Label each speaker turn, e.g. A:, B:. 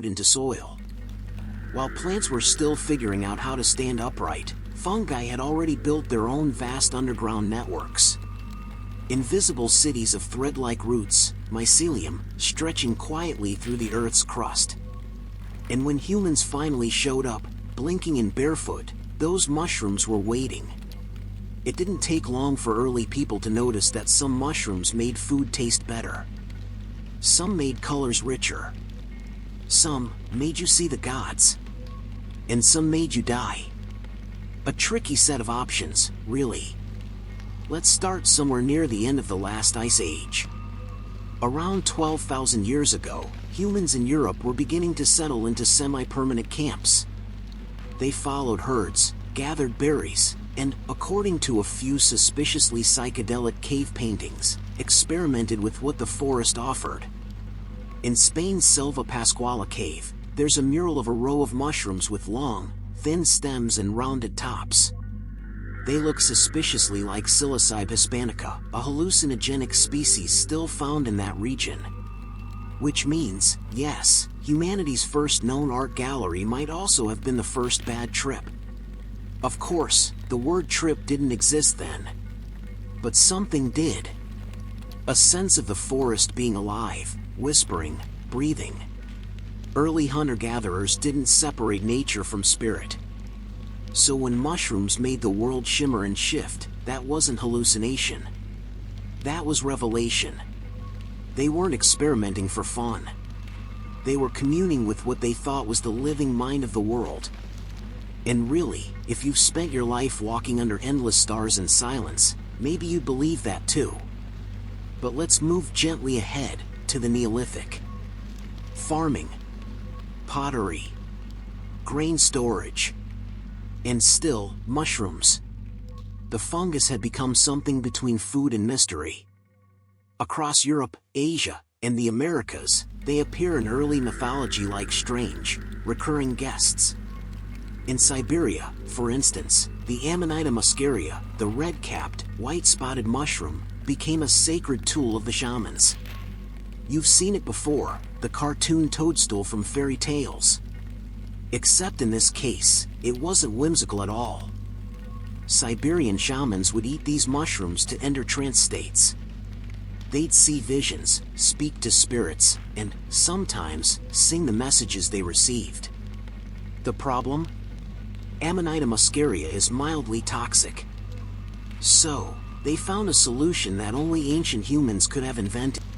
A: into soil. While plants were still figuring out how to stand upright, fungi had already built their own vast underground networks. Invisible cities of thread-like roots, mycelium, stretching quietly through the Earth's crust. And when humans finally showed up, blinking and barefoot, those mushrooms were waiting. It didn't take long for early people to notice that some mushrooms made food taste better. Some made colors richer. Some made you see the gods. And some made you die. A tricky set of options, really. Let's start somewhere near the end of the last ice age. Around 12,000 years ago, humans in Europe were beginning to settle into semi-permanent camps. They followed herds, gathered berries, and, according to a few suspiciously psychedelic cave paintings, experimented with what the forest offered. In Spain's Selva Pascuala cave, there's a mural of a row of mushrooms with long, thin stems and rounded tops. They look suspiciously like Psilocybe hispanica, a hallucinogenic species still found in that region. Which means, yes, humanity's first known art gallery might also have been the first bad trip. Of course, the word trip didn't exist then. But something did. A sense of the forest being alive, whispering, breathing. Early hunter-gatherers didn't separate nature from spirit. So when mushrooms made the world shimmer and shift, that wasn't hallucination. That was revelation. They weren't experimenting for fun. They were communing with what they thought was the living mind of the world. And really, if you've spent your life walking under endless stars in silence, maybe you'd believe that too. But let's move gently ahead, to the Neolithic. Farming, pottery, grain storage, and still, mushrooms. The fungus had become something between food and mystery. Across Europe, Asia, and the Americas, they appear in early mythology like strange, recurring guests. In Siberia, for instance, the Amanita muscaria, the red-capped, white-spotted mushroom, became a sacred tool of the shamans. You've seen it before, the cartoon toadstool from fairy tales. Except in this case, it wasn't whimsical at all. Siberian shamans would eat these mushrooms to enter trance states. They'd see visions, speak to spirits, and, sometimes, sing the messages they received. The problem? Amanita muscaria is mildly toxic. So, they found a solution that only ancient humans could have invented.